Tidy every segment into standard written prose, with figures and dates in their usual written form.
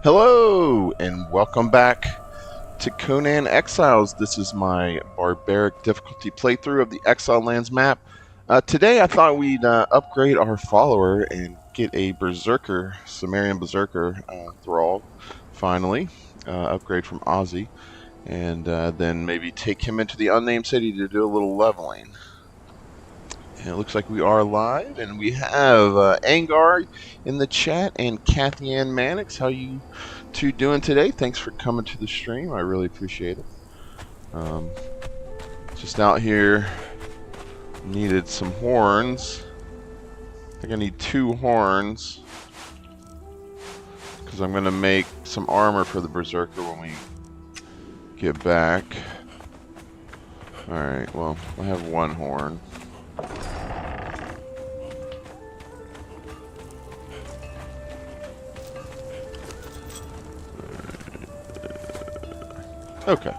Hello, and welcome back to Conan Exiles. This is my barbaric difficulty playthrough of the Exile Lands map. Today I thought we'd upgrade our follower and get a berserker, Sumerian berserker, Thrall, finally. Upgrade from Ozzy, and then maybe take him into the Unnamed City to do a little leveling. And it looks like we are live, and we have Angar in the chat and Kathy Ann Mannix. How you two doing today? Thanks for coming to the stream. I really appreciate it. Just out here, needed some horns. I think I need 2 horns because I'm going to make some armor for the berserker when we get back. Alright, well, I have 1 horn. Okay.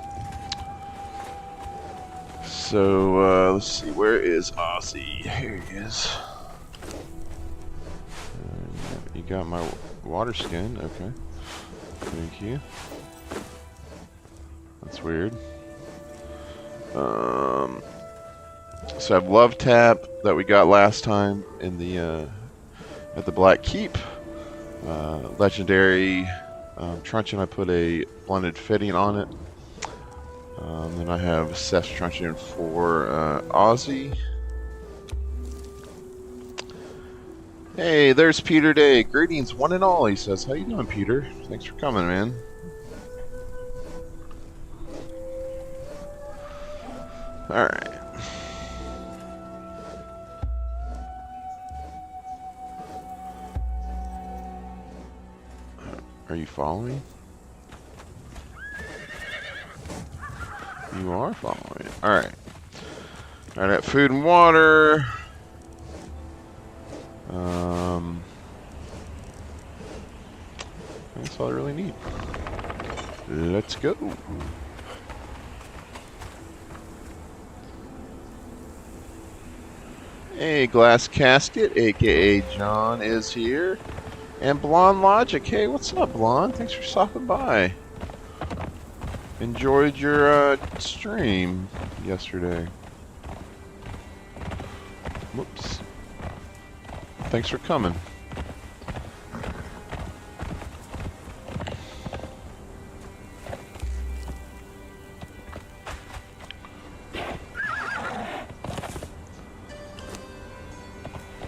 So, let's see, where is Ozzy? Here he is. You got my water skin, okay. Thank you. That's weird. So I have Love Tap that we got last time in the, at the Black Keep. Legendary truncheon, I put a blended fitting on it. Then I have Seth's truncheon for Ozzy. Hey, there's Peter Day. Greetings, one and all, he says. How you doing, Peter? Thanks for coming, man. Alright. Are you following? You are following. Alright. Alright, at food and water. That's all I really need. Let's go. Hey, Glass Casket, aka John, is here. And Blonde Logic. Hey, what's up, Blonde? Thanks for stopping by. Enjoyed your stream yesterday. Whoops. Thanks for coming.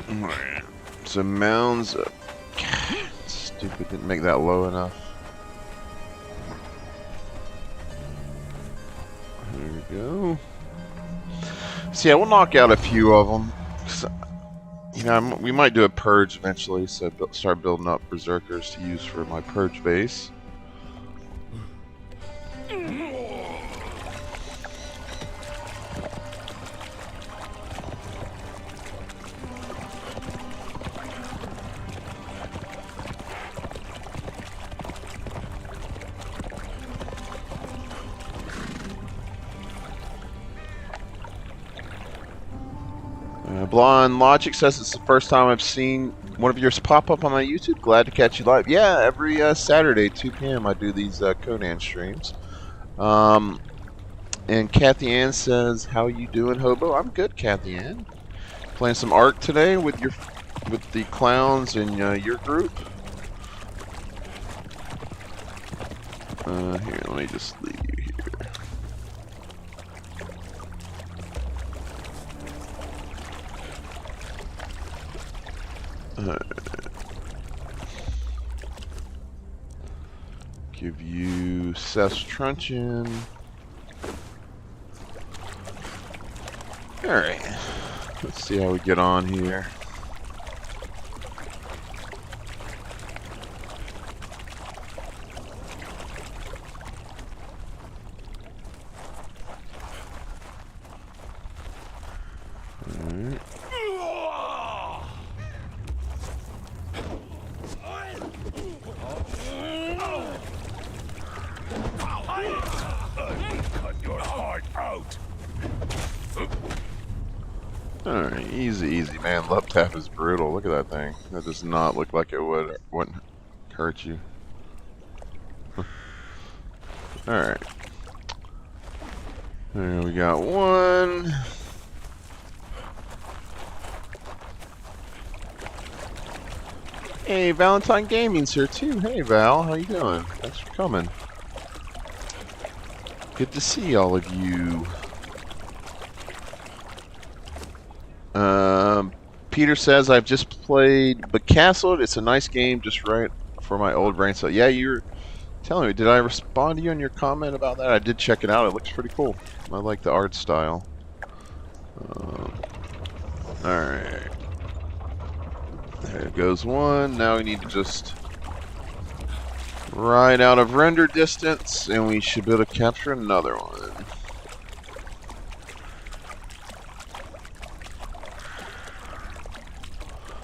Alright. So Mounds. Stupid, didn't make that low enough. There we go. So yeah, we'll knock out a few of them. You know, we might do a purge eventually, so start building up berserkers to use for my purge base. Blonde Logic says it's the first time I've seen one of yours pop up on my YouTube. Glad to catch you live. Yeah, every Saturday, 2 p.m. I do these Conan streams. And Kathy Ann says, "How you doing, Hobo?" I'm good, Kathy Ann. Playing some Ark today with the clowns in your group. Here, let me just leave you here. Give you Seth's truncheon. Alright. Let's see how we get on here. Alright. Alright, easy, man. Love tap is brutal. Look at that thing. That does not look like it wouldn't hurt you. Alright. There we got one. Hey, Valentine Gaming's here too. Hey Val, how you doing? Thanks for coming. Good to see all of you. Peter says, I've just played Becastled. It's a nice game, just right for my old brain. So yeah, you're telling me. Did I respond to you on your comment about that? I did check it out. It looks pretty cool. I like the art style. Alright. There goes one. Now we need to just ride out of render distance, and we should be able to capture another one.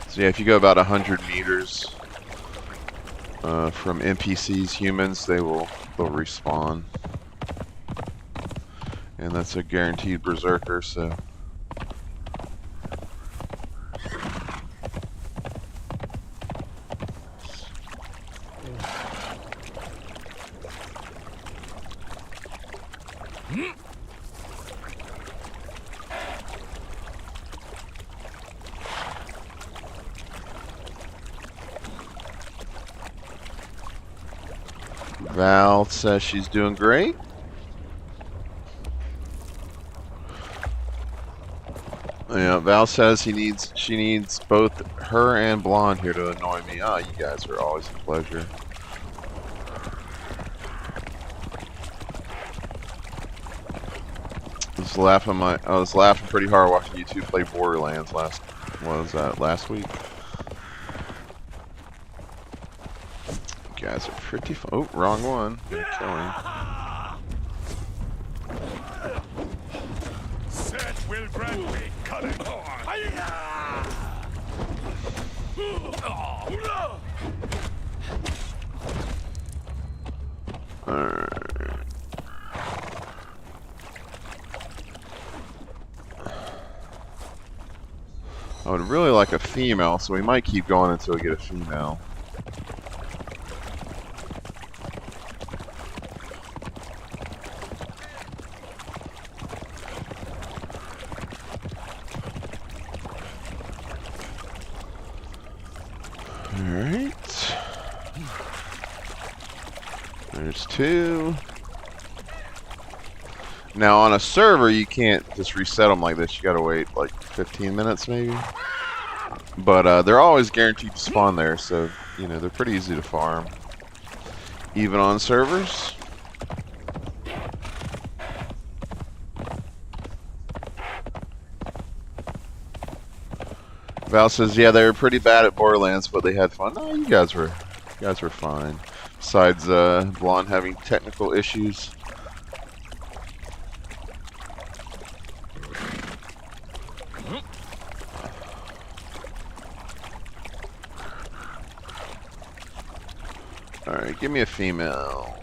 So yeah, if you go about 100 meters from NPCs, humans, they'll respawn, and that's a guaranteed berserker. So Val says she's doing great. Yeah, Val says she needs both her and Blonde here to annoy me. Ah, you guys are always a pleasure. I was laughing pretty hard watching you two play Borderlands last week? You guys are pretty fun. Oh, wrong one. Gonna kill him. Set will grant me cunning. Alright. I would really like a female, so we might keep going until we get a female. Alright. There's two. Now on a server you can't just reset them like this. You gotta wait like 15 minutes maybe. But they're always guaranteed to spawn there, so you know they're pretty easy to farm. Even on servers. Val says, yeah, they were pretty bad at Borderlands, but they had fun. No, you guys were fine. Besides Blonde having technical issues. Alright, give me a female.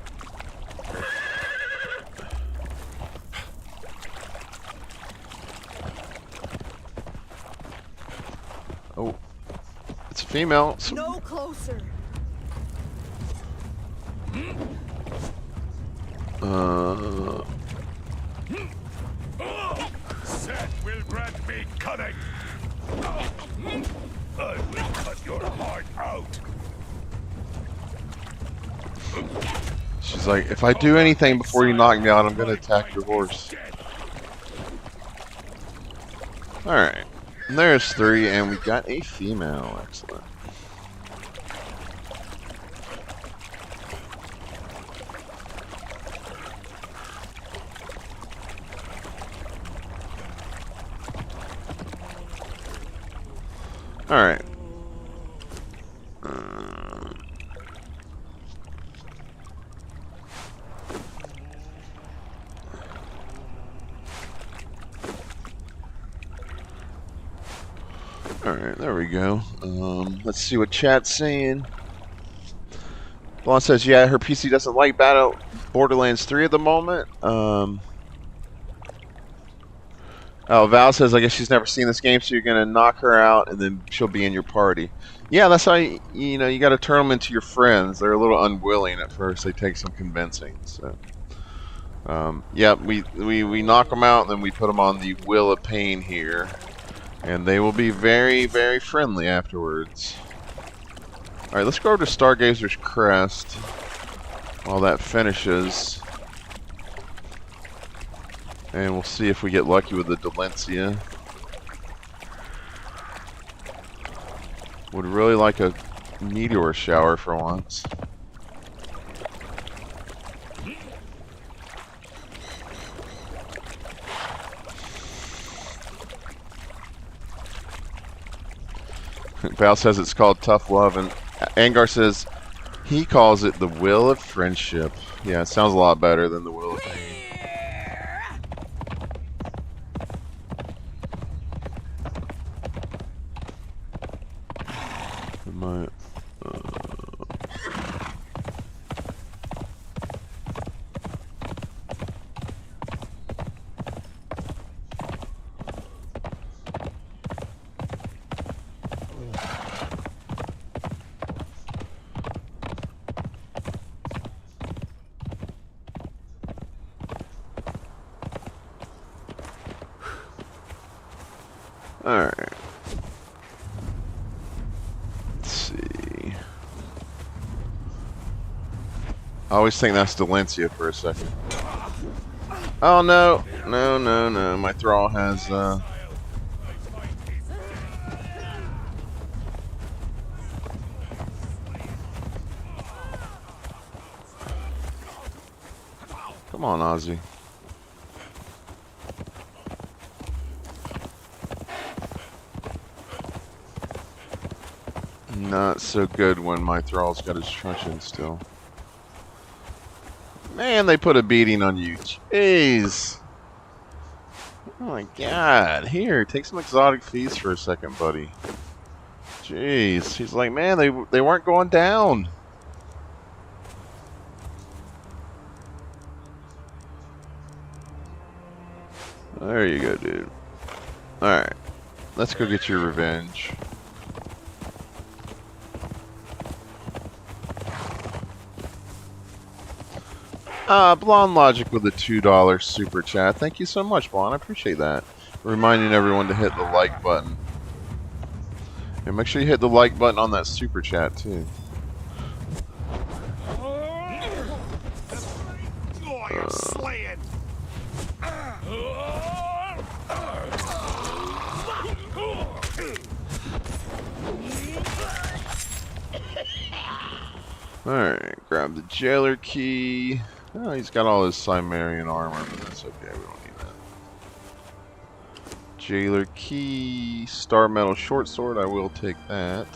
Oh, it's a female. No closer. Set will grant me cunning. I will cut your heart out. She's like, if I do anything before you knock me out, I'm gonna attack your horse. Alright. And there's three, and we got a female. Excellent. Alright. Alright, there we go. Let's see what chat's saying. Blonde says, yeah, her PC doesn't like Borderlands 3 at the moment. Oh, Val says, I guess she's never seen this game, so you're going to knock her out, and then she'll be in your party. Yeah, that's how you know you got to turn them into your friends. They're a little unwilling at first. They take some convincing. So, yeah, we knock them out, and then we put them on the Wheel of Pain here, and they will be very, very friendly afterwards. All right, let's go over to Stargazer's Crest while that finishes, and we'll see if we get lucky with the Delencia. Would really like a meteor shower for once. Val says it's called tough love, and Angar says he calls it the will of friendship. Yeah, it sounds a lot better than the will of pain. Alright. Let's see. I always think that's Delencia for a second. Oh no. No, no, no. My Thrall has Come on, Ozzy. Not so good when my Thrall's got his truncheon still. Man, they put a beating on you. Jeez. Oh my god. Here, take some exotic feast for a second, buddy. Jeez. He's like, man, they weren't going down. There you go, dude. Alright. Let's go get your revenge. Blonde Logic with a $2 super chat. Thank you so much, Blonde. I appreciate that. Reminding everyone to hit the like button. And make sure you hit the like button on that super chat, too. Alright, grab the jailer key. Oh, he's got all his Cimmerian armor, but that's okay, we don't need that. Jailer key, star metal short sword, I will take that.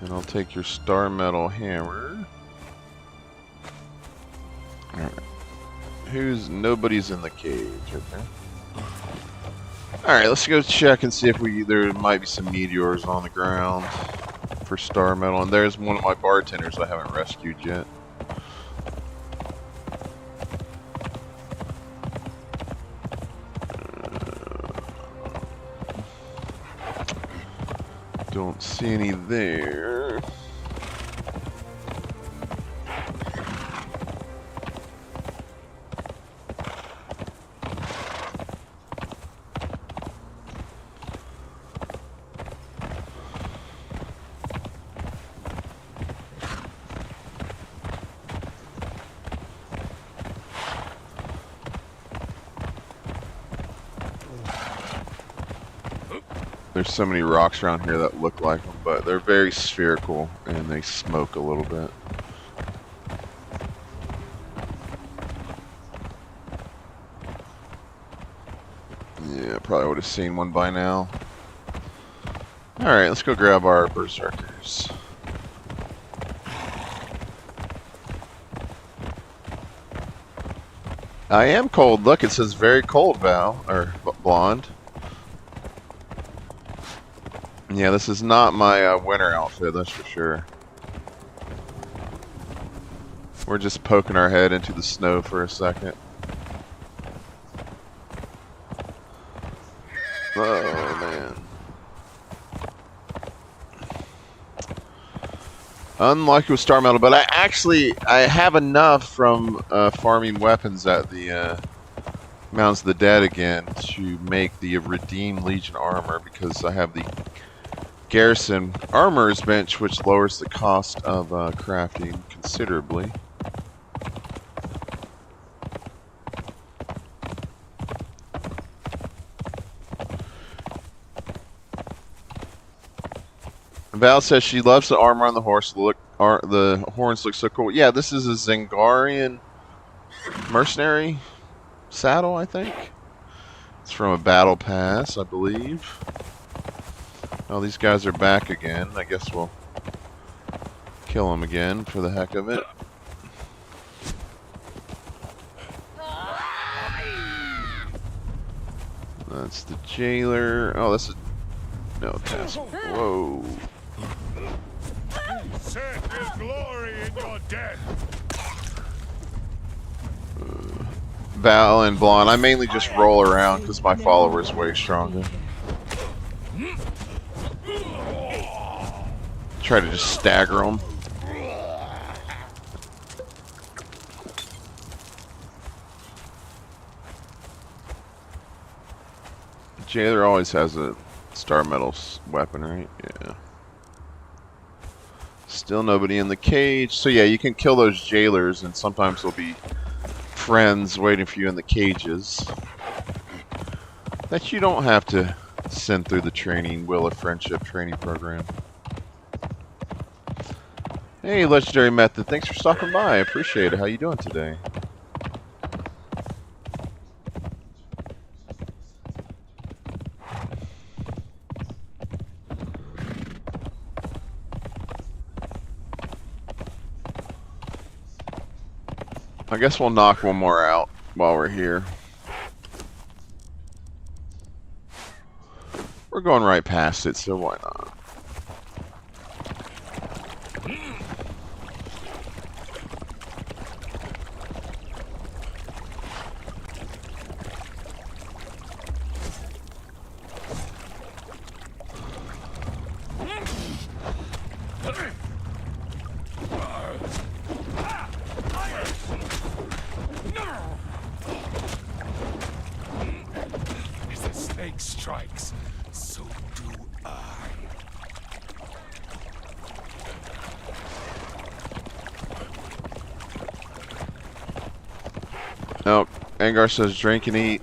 And I'll take your star metal hammer. Alright. Nobody's in the cage, okay. Alright, let's go check and see if there might be some meteors on the ground for star metal. And there's one of my bartenders I haven't rescued yet. Don't see any there. There's so many rocks around here that look like them, but they're very spherical and they smoke a little bit. Yeah, probably would have seen one by now. Alright, let's go grab our berserkers. I am cold. Look, it says very cold, Val, or Blonde. Yeah, this is not my winter outfit, that's for sure. We're just poking our head into the snow for a second. Oh, man. Unlucky with star metal, but I have enough from farming weapons at the Mounds of the Dead again to make the Redeemed Legion armor, because I have the Garrison Armorer's Bench, which lowers the cost of crafting considerably. Val says she loves the armor on the horse. The horns look so cool. Yeah, this is a Zingarian mercenary saddle, I think. It's from a battle pass, I believe. Oh, these guys are back again. I guess we'll kill them again for the heck of it. That's the jailer. Oh, that's a... No, castle. Whoa. Set will glory in your death. Val and Blonde. I mainly just roll around because my follower is way stronger. Try to just stagger them. Jailer always has a star metal weapon, right? Yeah. Still nobody in the cage. So yeah, you can kill those jailers, and sometimes there'll be friends waiting for you in the cages that you don't have to send through the training Wheel of Friendship training program. Hey, Legendary Method, thanks for stopping by. I appreciate it. How you doing today? I guess we'll knock one more out while we're here. We're going right past it, so why not? As the snake strikes, so do I. Oh, Angar says drink and eat.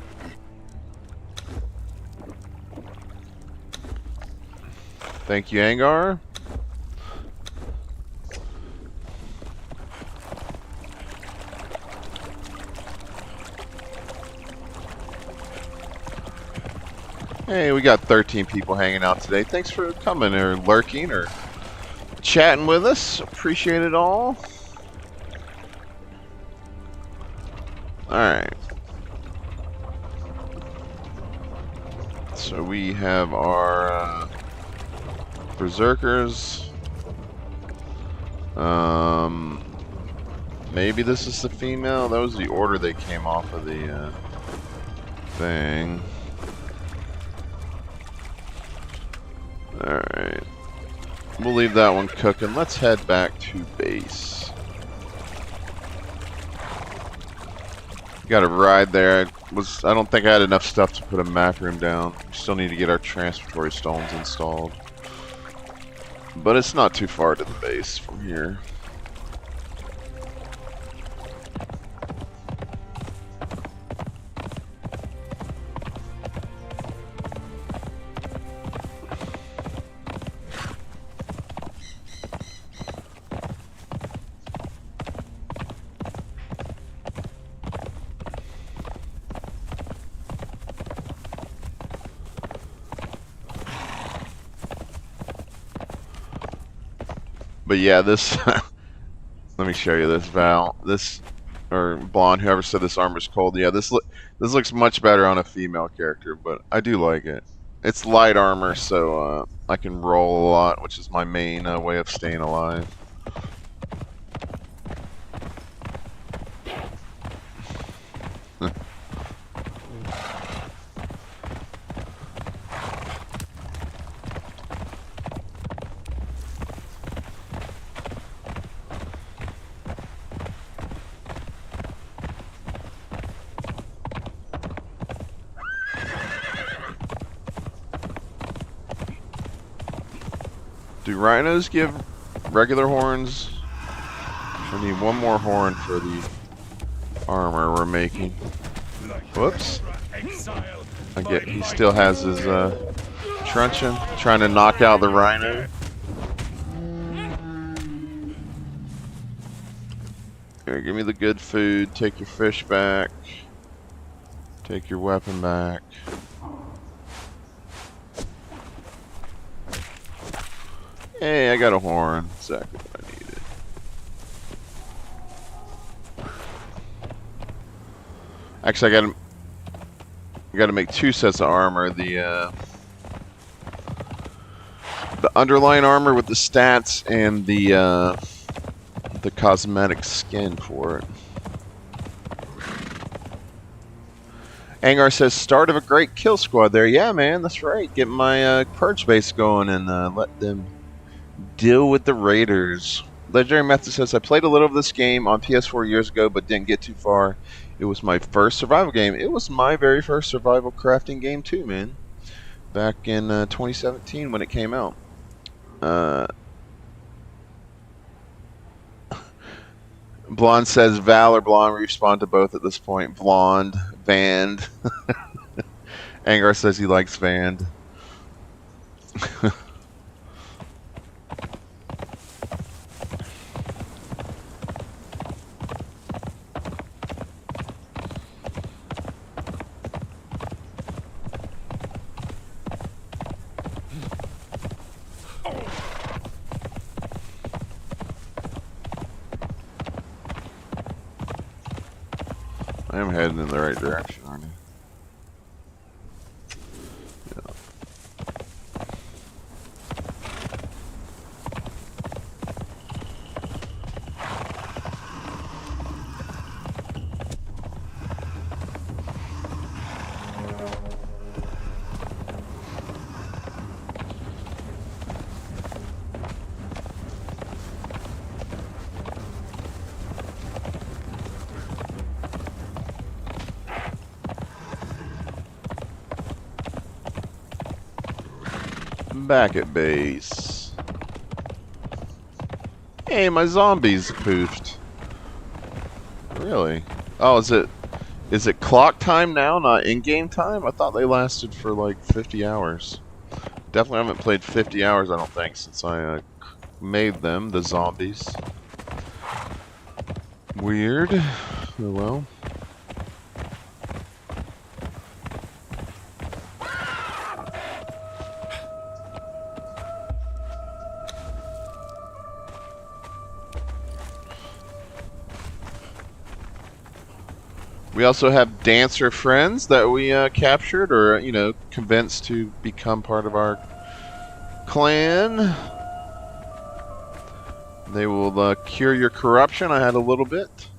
Thank you, Angar. Hey, we got 13 people hanging out today. Thanks for coming or lurking or chatting with us. Appreciate it all. Alright. So we have our berserkers. Maybe this is the female. That was the order they came off of the thing. Alright. We'll leave that one cooking. Let's head back to base. Got a ride there. I don't think I had enough stuff to put a map room down. We still need to get our transfertory stones installed. But it's not too far to the base from here. But yeah, this... let me show you this, Val. This, or Blonde, whoever said this armor's cold. Yeah, this looks much better on a female character, but I do like it. It's light armor, so I can roll a lot, which is my main way of staying alive. Do rhinos give regular horns? I need one more horn for the armor we're making. Whoops. I get he still has his truncheon, trying to knock out the rhino. Here, give me the good food. Take your fish back. Take your weapon back. Hey, I got a horn. Exactly what I needed. Actually, I gotta make 2 sets of armor. The underlying armor with the stats and the cosmetic skin for it. Angar says, start of a great kill squad there. Yeah, man, that's right. Get my purge base going and let them deal with the raiders. Legendary Method says, I played a little of this game on PS4 years ago, but didn't get too far. It was my first survival game. It was my very first survival crafting game too, man. Back in 2017 when it came out. Blonde says Val or Blonde. We respond to both at this point. Blonde, Vand. Angar says he likes Vand. I am heading in the right direction, aren't I? Yeah. Back at base. Hey, my zombies poofed. Really? Oh, is it clock time now, not in-game time? I thought they lasted for like 50 hours. Definitely haven't played 50 hours, I don't think, since I made them, the zombies. Weird. Oh well. We also have dancer friends that we captured or, you know, convinced to become part of our clan. They will cure your corruption. I had a little bit.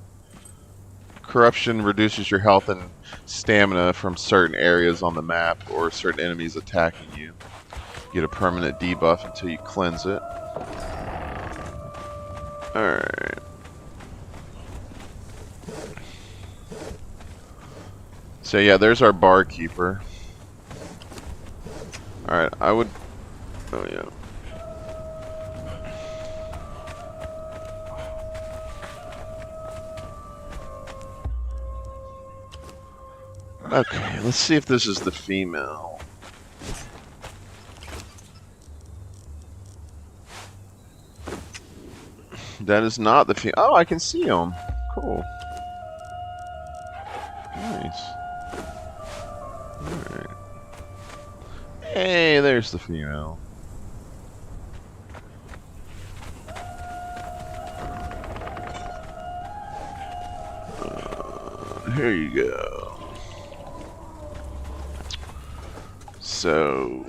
Corruption reduces your health and stamina from certain areas on the map or certain enemies attacking you. You get a permanent debuff until you cleanse it. Alright. So yeah, there's our barkeeper. Alright, I would... Oh yeah. Okay, let's see if this is the female. That is not the female. Oh, I can see him. Cool. Nice. Alright. Hey, there's the female. Here you go. So,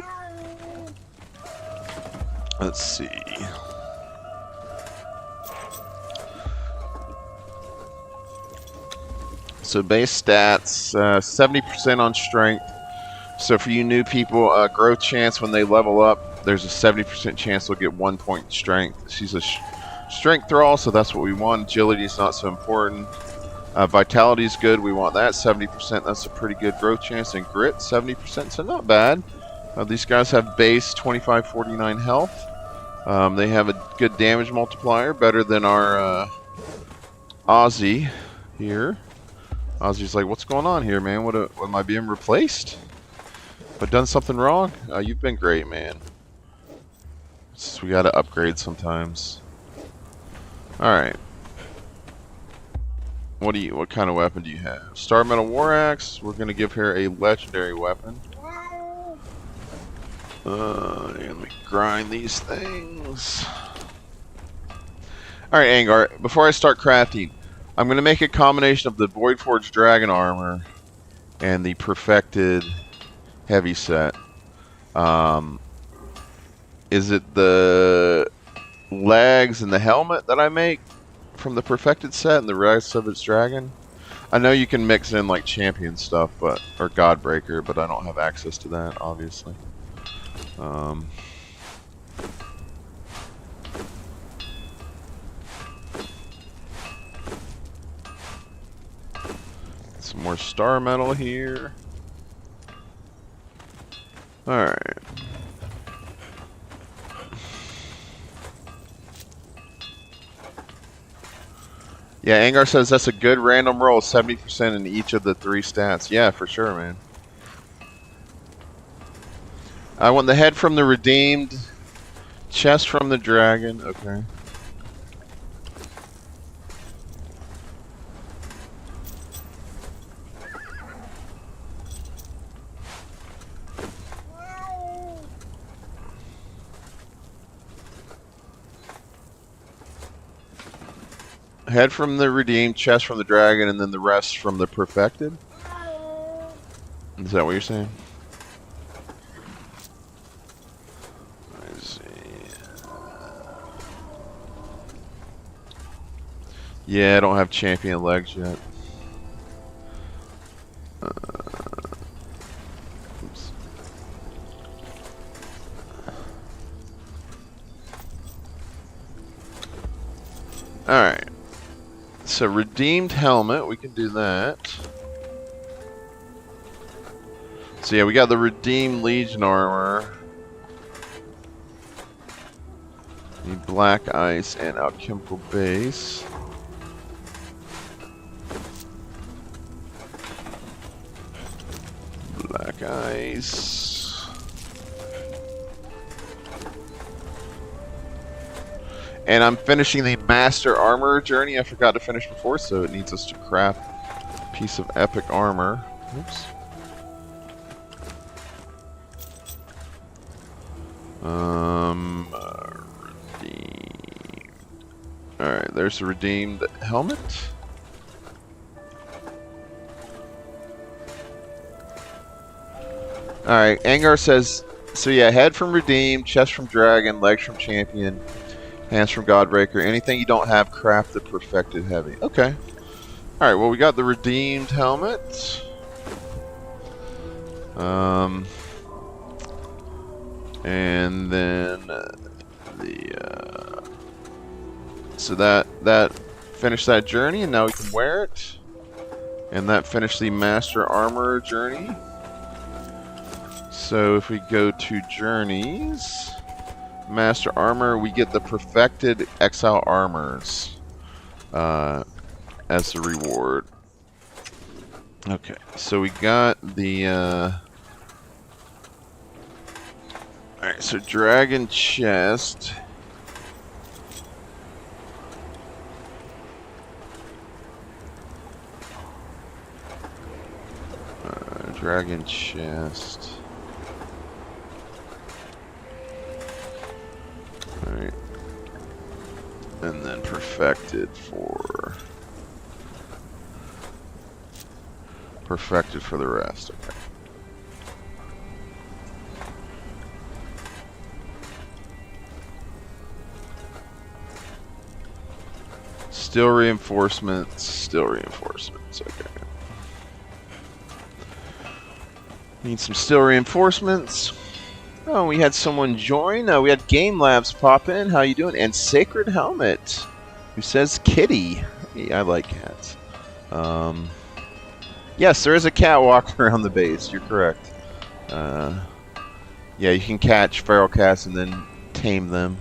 let's see. So base stats, 70% on strength. So for you new people, growth chance when they level up, there's a 70% chance they'll get 1 point strength. She's a strength thrall, so that's what we want. Agility is not so important. Vitality is good. We want that 70%. That's a pretty good growth chance. And grit 70%, so not bad. These guys have base 2549 health. They have a good damage multiplier, better than our Aussie here. Aussie's like, what's going on here, man? What am I being replaced? Have I done something wrong? You've been great, man. We gotta upgrade sometimes. Alright. What kind of weapon do you have? Star Metal War Axe. We're gonna give her a legendary weapon. Let me grind these things. Alright, Angar, before I start crafting, I'm going to make a combination of the Voidforged Dragon Armor and the Perfected Heavy Set. Is it the legs and the helmet that I make from the Perfected Set and the rest of its dragon? I know you can mix in like champion stuff, or Godbreaker, but I don't have access to that, obviously. Some more star metal here. Alright. Yeah, Angar says that's a good random roll, 70% in each of the 3 stats. Yeah, for sure, man. I want the head from the redeemed, chest from the dragon. Okay. Head from the redeemed, chest from the dragon, and then the rest from the perfected? Is that what you're saying? Let's see. Yeah, I don't have champion legs yet. Oops. Alright. So, redeemed helmet, we can do that. So yeah, we got the redeemed Legion armor. The black ice and alchemical base. Black ice. And I'm finishing the Master Armor journey. I forgot to finish before, so it needs us to craft a piece of epic armor. Oops. Redeemed. Alright, there's the redeemed helmet. Alright, Angar says, so yeah, head from redeemed, chest from dragon, legs from champion, hands from Godbreaker. Anything you don't have, craft the perfected heavy. Okay. Alright, well we got the redeemed helmet. And then so that finished that journey, and now we can wear it. And that finished the Master Armor journey. So if we go to journeys, Master Armor, we get the Perfected Exile Armors as the reward. Okay, so we got the alright, so Dragon Chest. Dragon Chest. Alright. And then perfected for the rest. Okay. Still reinforcements. Okay. Need some steel reinforcements. Oh, we had someone join. We had Game Labs pop in. How you doing? And Sacred Helmet, who says kitty. Hey, I like cats. Yes, there is a cat walking around the base. You're correct. Yeah, you can catch feral cats and then tame them.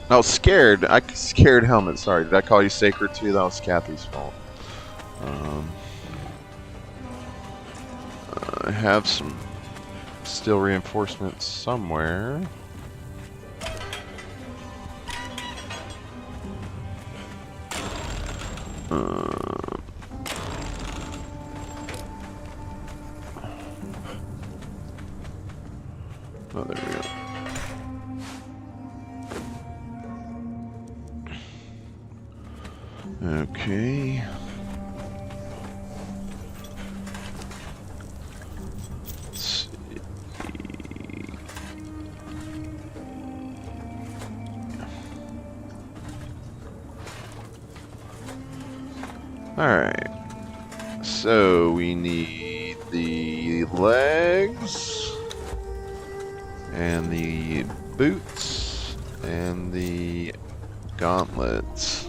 Oh, scared. Scared helmet. Sorry, did I call you sacred too? That was Kathy's fault. I have some steel reinforcements somewhere. Oh, there we go. Okay. Let's see. Alright. So we need the legs and the boots and the gauntlets.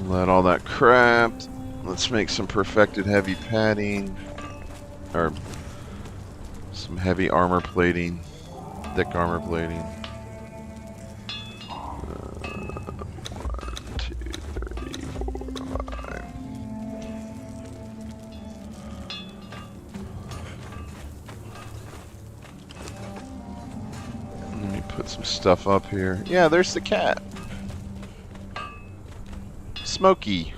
Let all that crap. Let's make some perfected heavy padding, or some heavy armor plating, thick armor plating. 1, 2, 3, 4, 5. Let me put some stuff up here. Yeah, there's the cat. Smokey.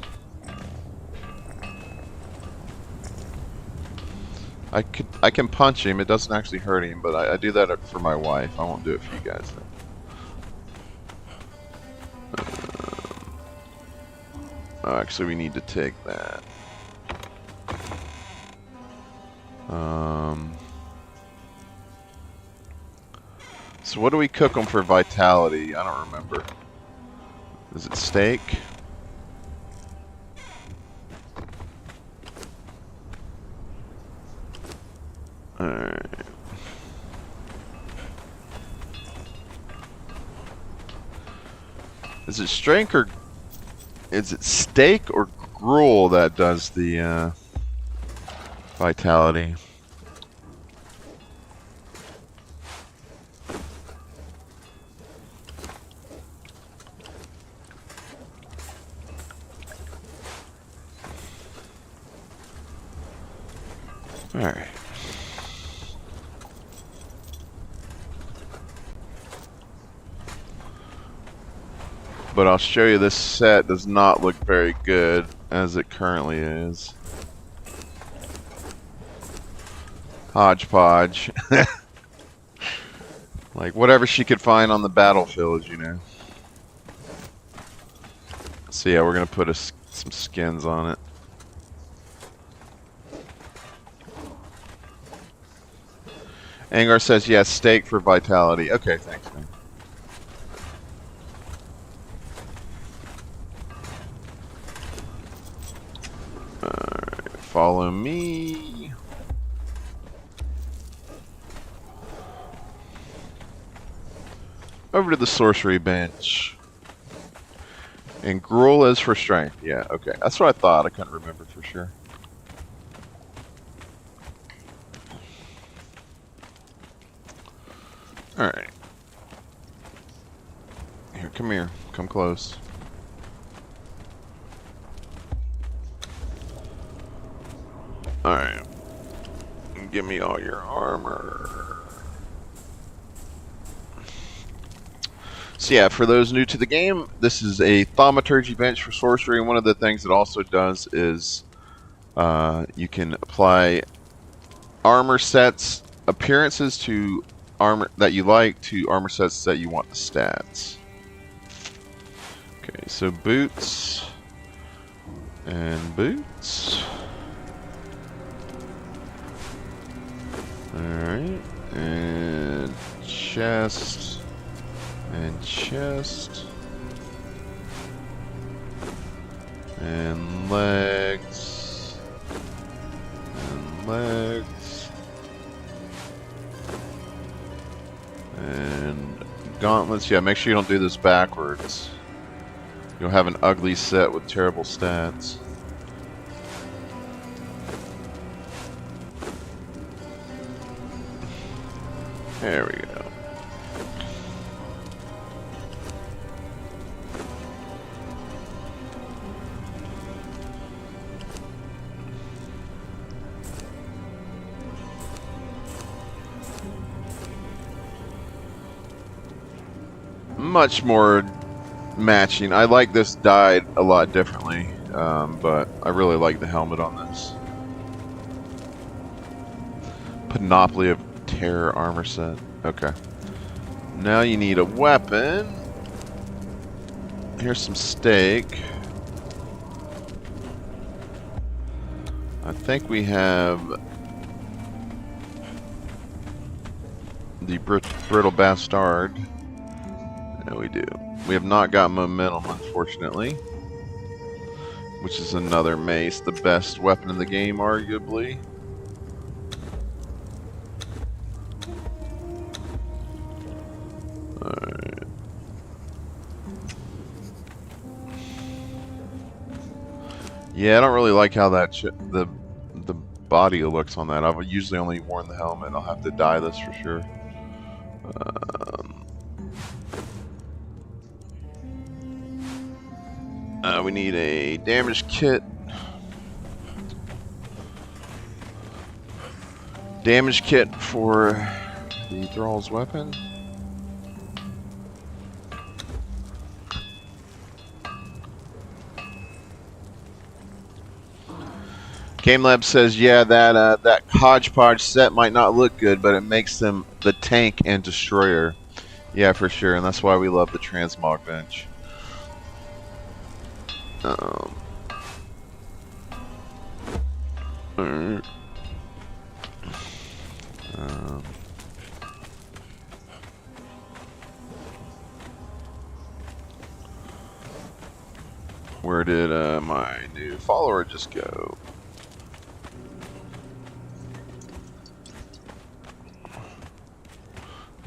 I can punch him. It doesn't actually hurt him, but I do that for my wife. I won't do it for you guys though. Oh, actually, we need to take that. So what do we cook them for vitality? I don't remember. Is it steak? Alright. Is it strength or is it steak or gruel that does the vitality? Alright. But I'll show you, this set does not look very good as it currently is. Hodgepodge. Like whatever she could find on the battlefield, you know. So yeah, we're gonna put some skins on it. Angar says yes, steak for vitality. Okay, thanks, man. Alright, follow me. Over to the sorcery bench. And gruel is for strength. Yeah, okay. That's what I thought. I couldn't remember for sure. Alright. Here, come here. Come close. Alright. Give me all your armor. So yeah, for those new to the game, this is a thaumaturgy bench for sorcery, and one of the things it also does is you can apply armor sets, appearances to armor that you like to armor sets that you want the stats. Okay, so boots and boots. Alright, and chest and chest and legs and legs and gauntlets. Yeah, make sure you don't do this backwards. You'll have an ugly set with terrible stats. There we go. Much more matching. I like this dyed a lot differently, but I really like the helmet on this. Panoply of Terror armor set. Okay. Now you need a weapon. Here's some steak. I think we have the Brittle Bastard. Yeah, we do. We have not got momentum, unfortunately. Which is another mace, the best weapon in the game, arguably. Alright. Yeah, I don't really like how that the body looks on that. I've usually only worn the helmet. I'll have to dye this for sure. We need a damage kit. Damage kit for the Thrall's weapon. GameLab says, yeah, that hodgepodge set might not look good, but it makes them the tank and destroyer. Yeah, for sure, and that's why we love the transmog bench. Where did my new follower just go?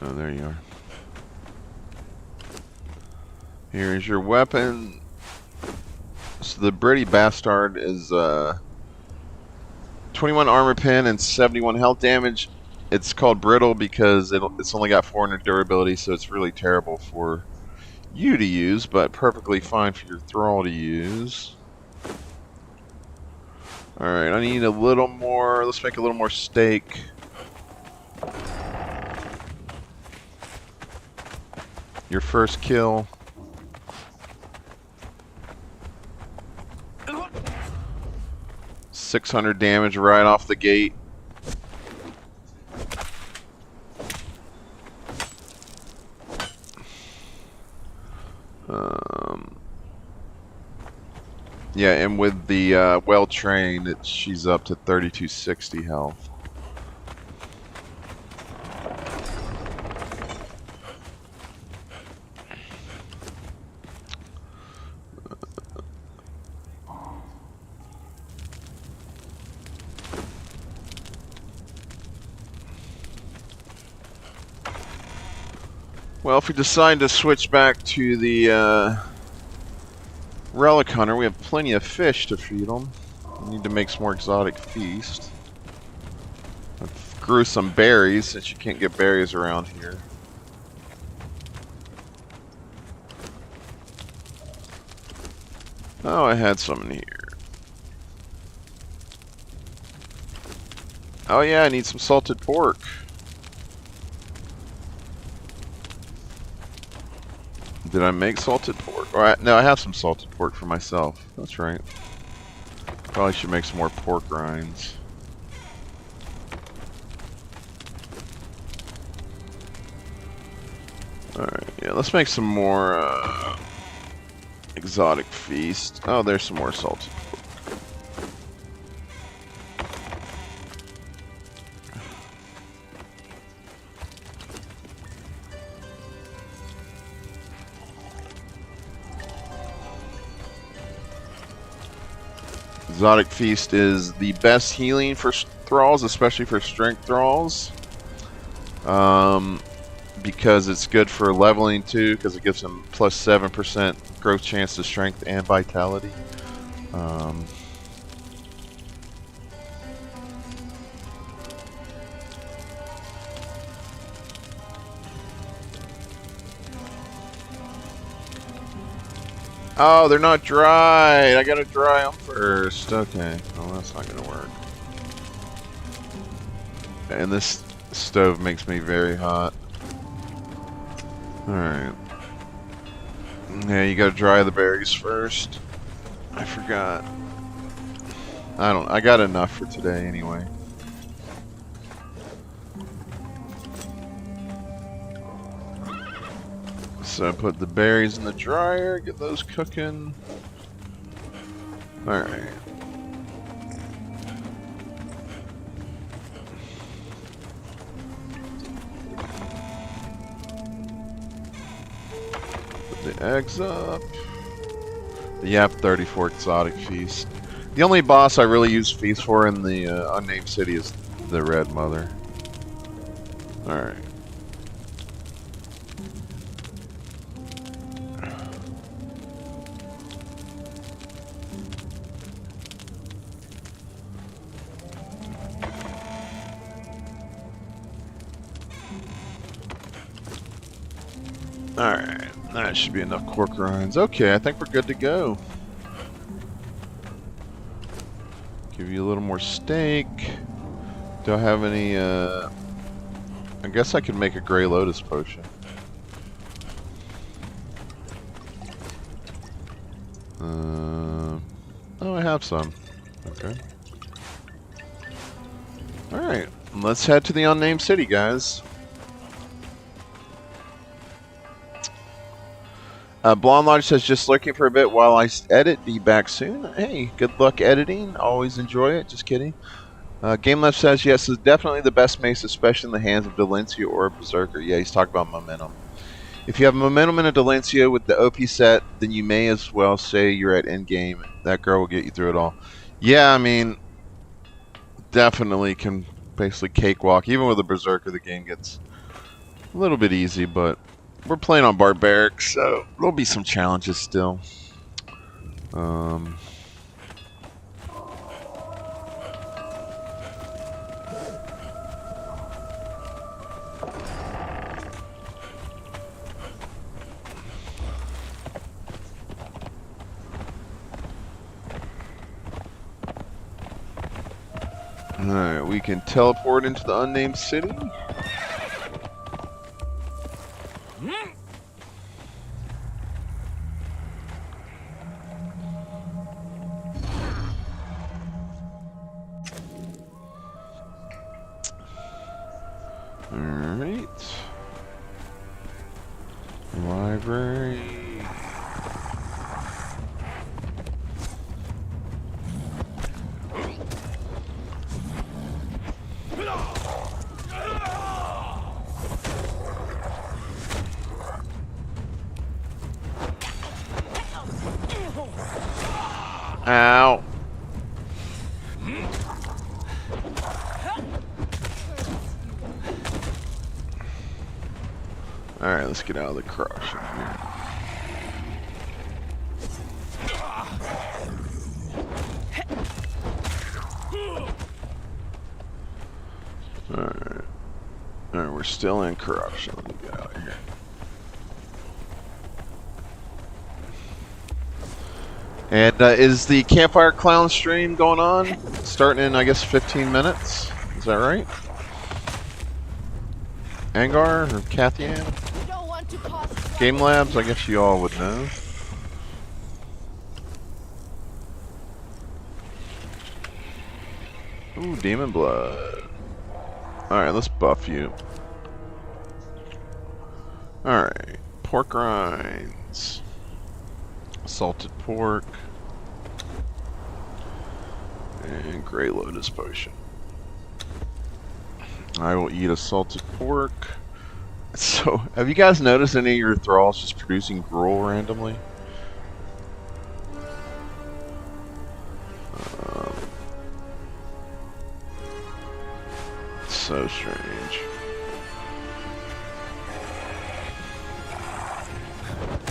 Oh, there you are. Here's your weapon. So the Brittle Bastard is 21 armor pen and 71 health damage. It's called brittle because it's only got 400 durability, so it's really terrible for you to use, but perfectly fine for your Thrall to use. Alright, I need a little more. Let's make a little more steak. Your first kill. $600 damage right off the gate. Yeah, and with the well trained, she's up to 3260 health. Well, if we decide to switch back to the Relic Hunter, we have plenty of fish to feed them. We need to make some more exotic feast. I grew some berries since you can't get berries around here. Oh, I had some in here. Oh yeah, I need some salted pork. Did I make salted pork? No, I have some salted pork for myself. That's right. Probably should make some more pork rinds. Alright, yeah, let's make some more exotic feast. Oh, there's some more salted pork. Exotic Feast is the best healing for Thralls, especially for strength Thralls. Because it's good for leveling too, because it gives them plus 7% growth chance to strength and vitality. Oh, they're not dried. I gotta dry them first. Okay. Well, that's not gonna work. And this stove makes me very hot. Alright. Yeah, you gotta dry the berries first. I forgot. I got enough for today anyway. So I put the berries in the dryer, get those cooking. Alright. Put the eggs up. The Yap 34 Exotic Feast. The only boss I really use Feast for in the Unnamed City is the Red Mother. Alright. Alright, that should be enough cork rinds. Okay, I think we're good to go. Give you a little more steak. Do I have any, I guess I could make a Grey Lotus potion. Oh, I have some. Okay. Alright, let's head to the Unnamed City, guys. Blonde Lodge says, just lurking for a bit while I edit. Be back soon. Hey, good luck editing. Always enjoy it. Just kidding. Game Left says, yes, it's definitely the best mace, especially in the hands of Delencia or a Berserker. Yeah, he's talking about momentum. If you have momentum in a Delencia with the OP set, then you may as well say you're at endgame. That girl will get you through it all. Yeah, I mean, definitely can basically cakewalk. Even with a Berserker, the game gets a little bit easy, but we're playing on Barbaric, so there'll be some challenges still. Alright, we can teleport into the Unnamed City. Alright. Library. Ow. Alright, let's get out of the crush here. Alright. Alright, we're still in corruption. Let me get out of here. And is the Campfire Clown stream going on? Starting in, I guess, 15 minutes? Is that right? Angar or Kathian? Game Labs, I guess you all would know. Ooh, Demon Blood. Alright, let's buff you. Alright, pork rinds. Salted pork. And Grey Lotus potion. I will eat a salted pork. So, have you guys noticed any of your thralls just producing gruel randomly? So strange.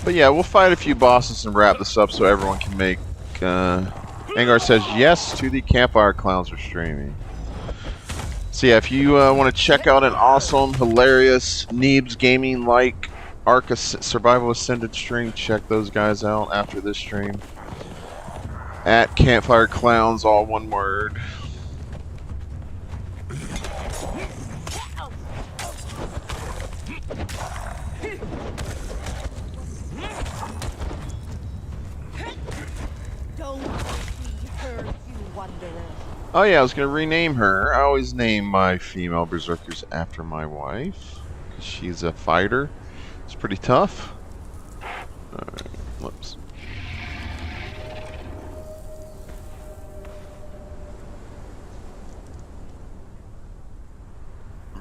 But yeah, we'll fight a few bosses and wrap this up so everyone can make... Angar says yes to the Campfire Clowns are streaming. So yeah, if you want to check out an awesome, hilarious, Neebs Gaming-like Survival Ascended stream. Check those guys out after this stream. At Campfire Clowns, all one word. Don't be hurt, you wanderer. Oh yeah, I was gonna rename her. I always name my female berserkers after my wife. She's a fighter. It's pretty tough. Alright, whoops.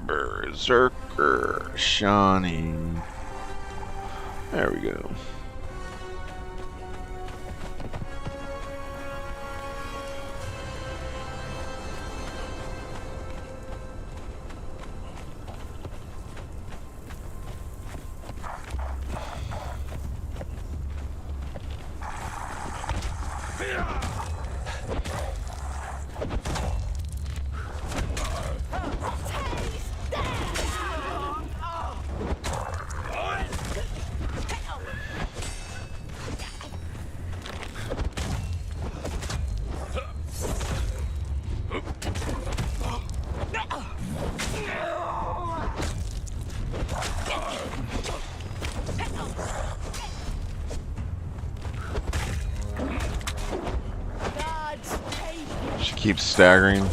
Berserker Shawnee. There we go. She keeps staggering. You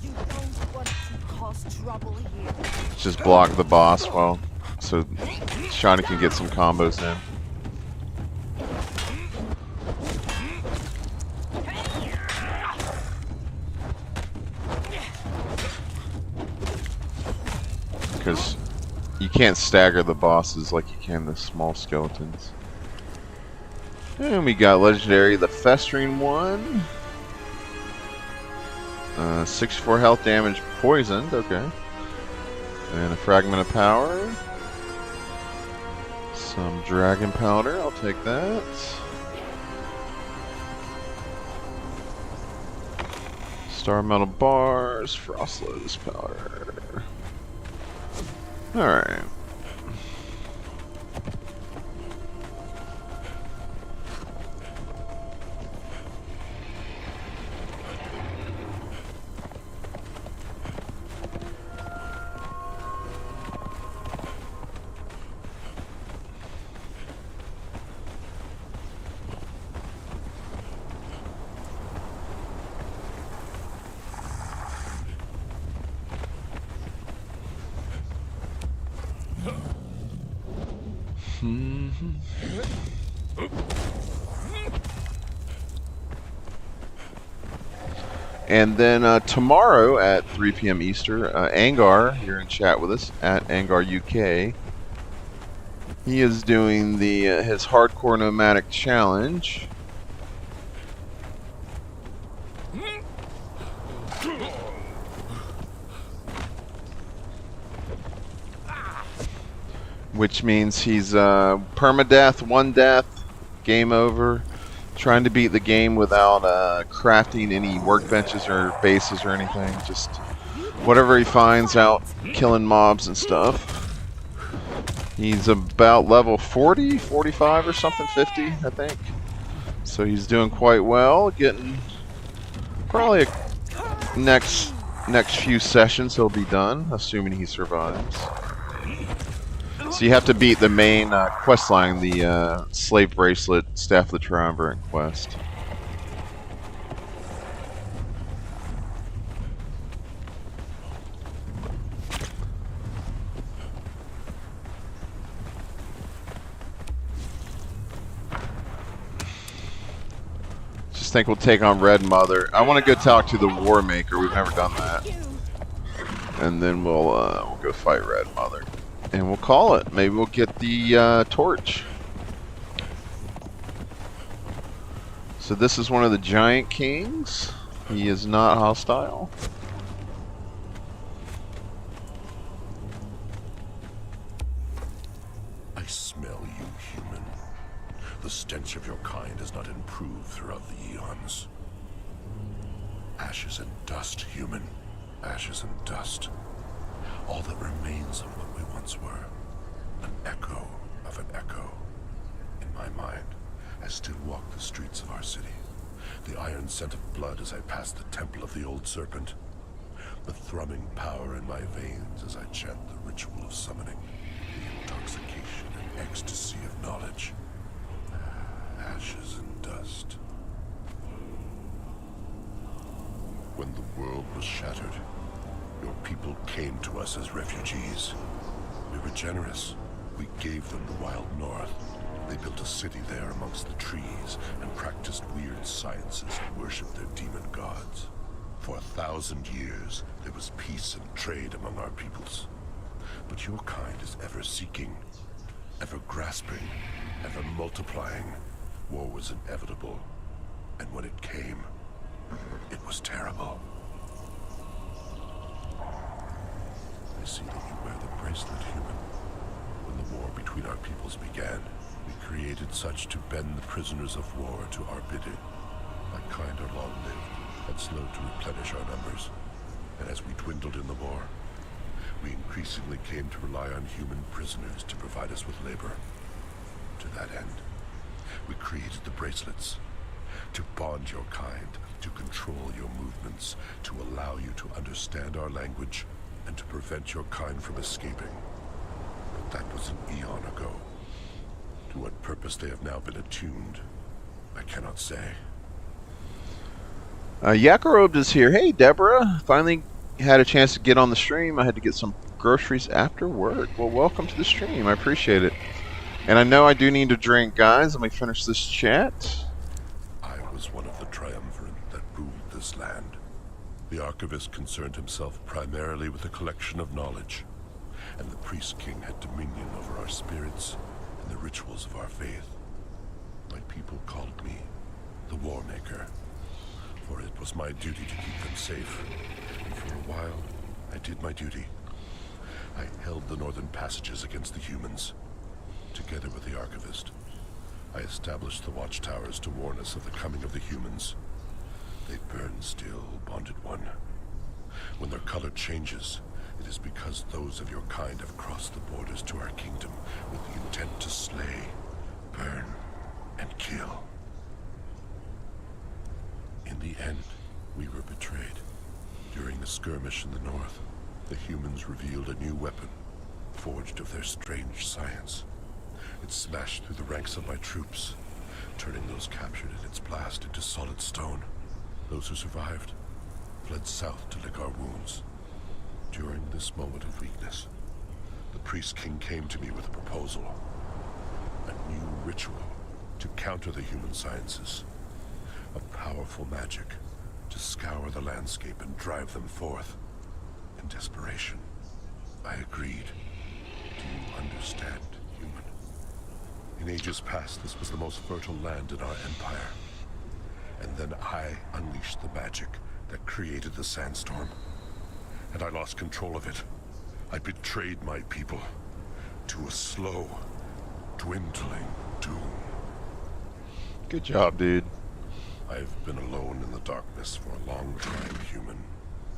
don't want to cause trouble here. Just block the boss while so Shawnee can get some combos in. Because you can't stagger the bosses like you can the small skeletons. And we got legendary, the Festering one. 64 health damage, poisoned, okay. And a fragment of power. Some dragon powder, I'll take that. Star metal bars, frost lotus powder. Alright. And then tomorrow at 3 p.m. Eastern, Angar, here in chat with us at Angar UK. He is doing the his hardcore nomadic challenge. Which means he's permadeath, one death, game over. Trying to beat the game without crafting any workbenches or bases or anything. Just whatever he finds out, killing mobs and stuff. He's about level 40, 45 or something, 50, I think. So he's doing quite well. Getting probably next few sessions he'll be done, assuming he survives. So you have to beat the main quest line, the Slave Bracelet, Staff of the Triumvirate quest. Just think we'll take on Red Mother. I want to go talk to the War Maker. We've never done that. And then we'll go fight Red Mother. And we'll call it. Maybe we'll get the torch. So this is one of the giant kings. He is not hostile. I smell you, human. The stench of your kind has not improved throughout the eons. Ashes and dust, human. ashes and dust. All that remains of what we once were. An echo of an echo. In my mind, I still walk the streets of our city. The iron scent of blood as I pass the temple of the old serpent. The thrumming power in my veins as I chant the ritual of summoning. The intoxication and ecstasy of knowledge. Ashes and dust. When the world was shattered, your people came to us as refugees. We were generous. We gave them the wild north. They built a city there amongst the trees and practiced weird sciences and worshipped their demon gods. For 1,000 years, there was peace and trade among our peoples. But your kind is ever seeking, ever grasping, ever multiplying. War was inevitable, and when it came, it was terrible. I see that you wear the bracelet, human. When the war between our peoples began, we created such to bend the prisoners of war to our bidding. My kind are long-lived and slow to replenish our numbers. And as we dwindled in the war, we increasingly came to rely on human prisoners to provide us with labor. To that end, we created the bracelets, to bond your kind, to control your movements, to allow you to understand our language, and to prevent your kind from escaping. But that was an eon ago. To what purpose they have now been attuned, I cannot say. Yakarobed is here. Hey, Deborah. Finally had a chance to get on the stream. I had to get some groceries after work. Well, welcome to the stream. I appreciate it. And I know I do need to drink, guys. Let me finish this chat. I was one of the triumvirate that ruled this land. The archivist concerned himself primarily with the collection of knowledge, and the priest king had dominion over our spirits and the rituals of our faith. My people called me the War Maker, for it was my duty to keep them safe. And for a while, I did my duty. I held the northern passages against the humans. Together with the archivist, I established the watchtowers to warn us of the coming of the humans. They burn still, bonded one. When their color changes, it is because those of your kind have crossed the borders to our kingdom with the intent to slay, burn, and kill. In the end, we were betrayed. During the skirmish in the north, the humans revealed a new weapon, forged of their strange science. It smashed through the ranks of my troops, turning those captured in its blast into solid stone. Those who survived fled south to lick our wounds. During this moment of weakness, the priest king came to me with a proposal. A new ritual to counter the human sciences. A powerful magic to scour the landscape and drive them forth. In desperation, I agreed. Do you understand, human? In ages past, this was the most fertile land in our empire. And then I unleashed the magic that created the sandstorm. And I lost control of it. I betrayed my people to a slow, dwindling doom. Good job, dude. I've been alone in the darkness for a long time, human.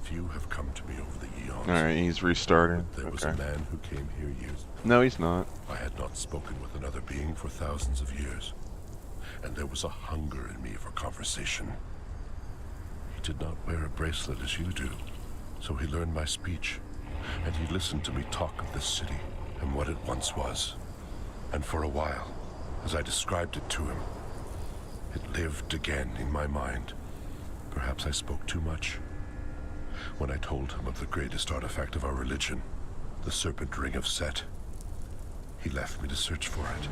Few have come to me over the eons. Alright, he's restarted. There was a man who came here years. No, he's not. I had not spoken with another being for thousands of years. And there was a hunger in me for conversation. He did not wear a bracelet as you do, so he learned my speech, and he listened to me talk of this city and what it once was. And for a while, as I described it to him, it lived again in my mind. Perhaps I spoke too much. When I told him of the greatest artifact of our religion, the serpent ring of Set, he left me to search for it.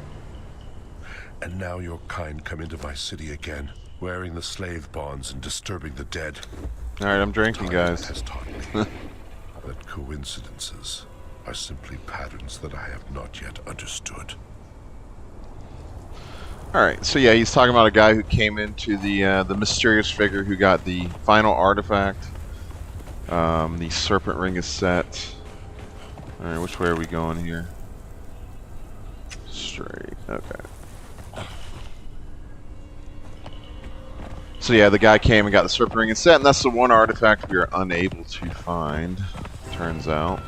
And now your kind come into my city again, wearing the slave bonds and disturbing the dead. Alright, I'm drinking, guys. Has taught me that coincidences are simply patterns that I have not yet understood. Alright, so yeah, he's talking about a guy who came into the mysterious figure who got the final artifact. The serpent ring is set. Alright, which way are we going here? Straight, okay. So yeah, the guy came and got the serpent ring and set, and that's the one artifact we are unable to find, turns out.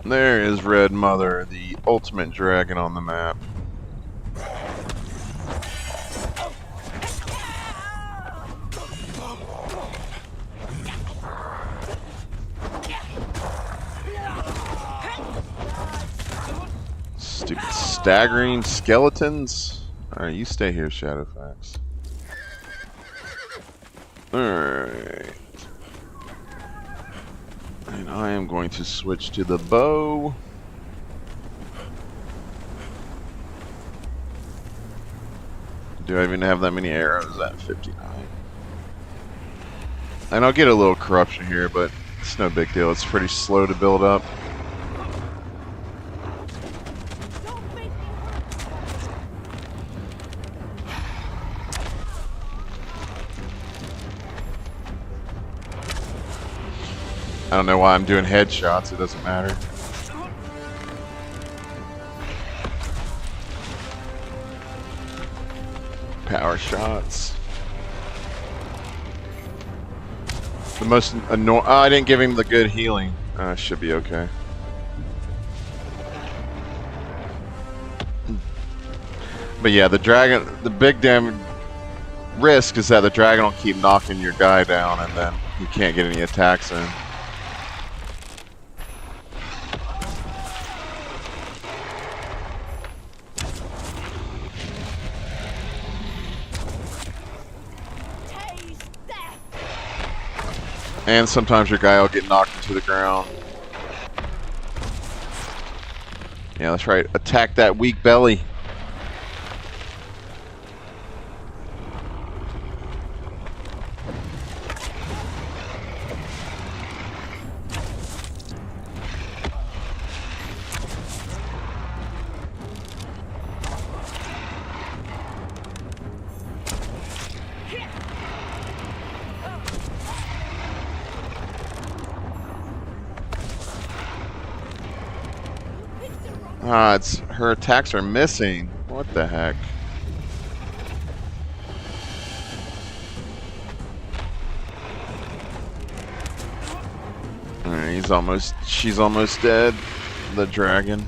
There is Red Mother, the ultimate dragon on the map. Stupid staggering skeletons. Alright, you stay here, Shadowfax. Alright. And I am going to switch to the bow. Do I even have that many arrows at 59? And I'll get a little corruption here, but it's no big deal. It's pretty slow to build up. I don't know why I'm doing headshots, it doesn't matter. Power shots. The most annoying. Oh, I didn't give him the good healing. Should be okay. But yeah, the dragon, the big damage risk is that the dragon will keep knocking your guy down and then you can't get any attacks in. And sometimes your guy will get knocked into the ground. Yeah, that's right. Attack that weak belly. Ah, her attacks are missing. What the heck? Alright, she's almost dead. The dragon.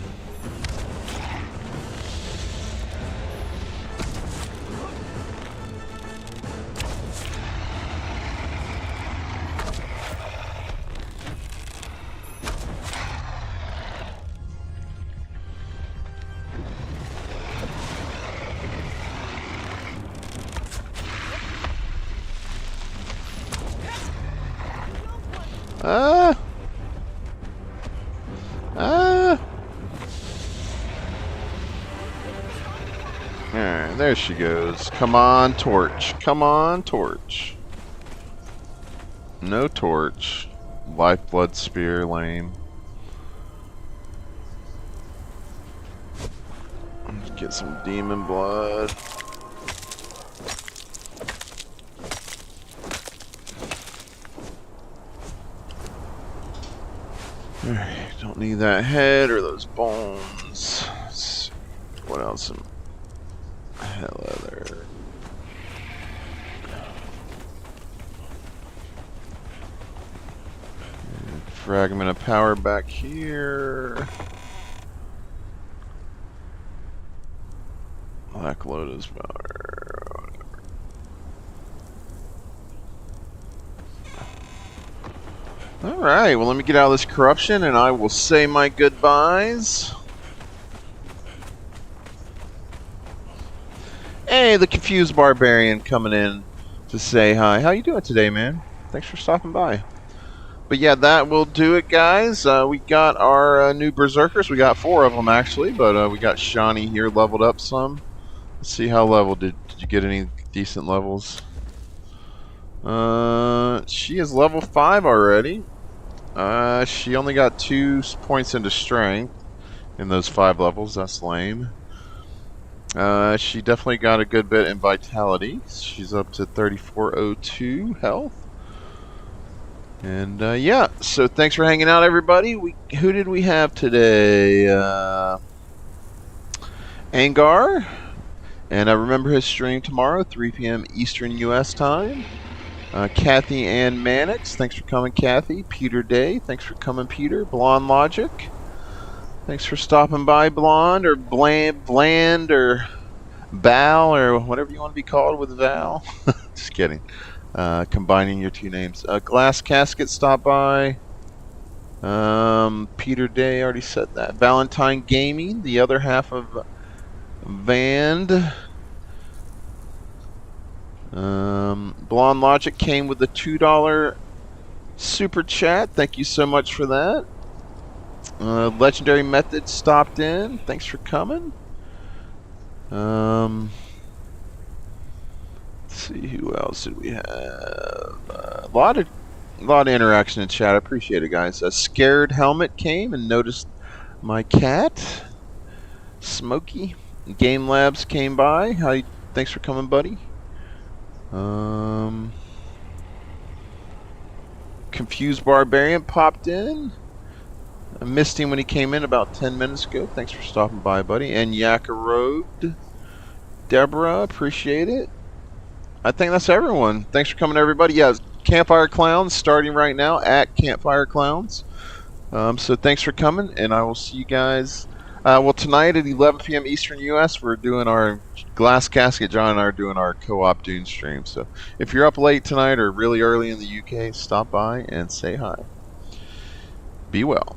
Alright, there she goes. Come on, torch. Come on, torch. No torch. Lifeblood spear, lame. Let's get some demon blood. Alright, don't need that head or those bones. Let's see. What else? Hell other. Fragment of power back here. Black Lotus power. Alright, well let me get out of this corruption and I will say my goodbyes. Hey, the confused barbarian coming in to say hi. How you doing today, man? Thanks for stopping by. But yeah, that will do it, guys. We got our new berserkers. We got 4 of them actually, but we got Shani here leveled up some. Let's see how leveled. Did you get any decent levels? She is level 5 already. She only got 2 points into strength. in those 5 levels. That's lame. She definitely got a good bit in vitality. She's up to 3402 health. And yeah, so thanks for hanging out, everybody. Who did we have today? Angar. And I remember his stream tomorrow, 3 p.m. Eastern U.S. time. Kathy Ann Mannix, thanks for coming, Kathy. Peter Day, thanks for coming, Peter. Blonde Logic, thanks for stopping by, Blonde, or Bland, or Val, or whatever you want to be called with Val. Just kidding. Combining your 2 names. Glass Casket stopped by. Peter Day, already said that. Valentine Gaming, the other half of Vand. Blonde Logic came with a $2 super chat. Thank you so much for that. Legendary Method stopped in. Thanks for coming. Let's see, who else did we have? A lot of interaction in chat. I appreciate it, guys. A Scared Helmet came and noticed my cat, Smokey. Game Labs came by. Thanks for coming, buddy. Confused Barbarian popped in. I missed him when he came in about 10 minutes ago. Thanks for stopping by, buddy. And Yaka Road. Deborah, appreciate it. I think that's everyone. Thanks for coming, everybody. Yeah, Campfire Clowns starting right now at Campfire Clowns. So thanks for coming, and I will see you guys. Well, tonight at 11 p.m. Eastern U.S., we're doing our Glass Casket. John and I are doing our co-op Dune stream. So if you're up late tonight or really early in the UK, stop by and say hi. Be well.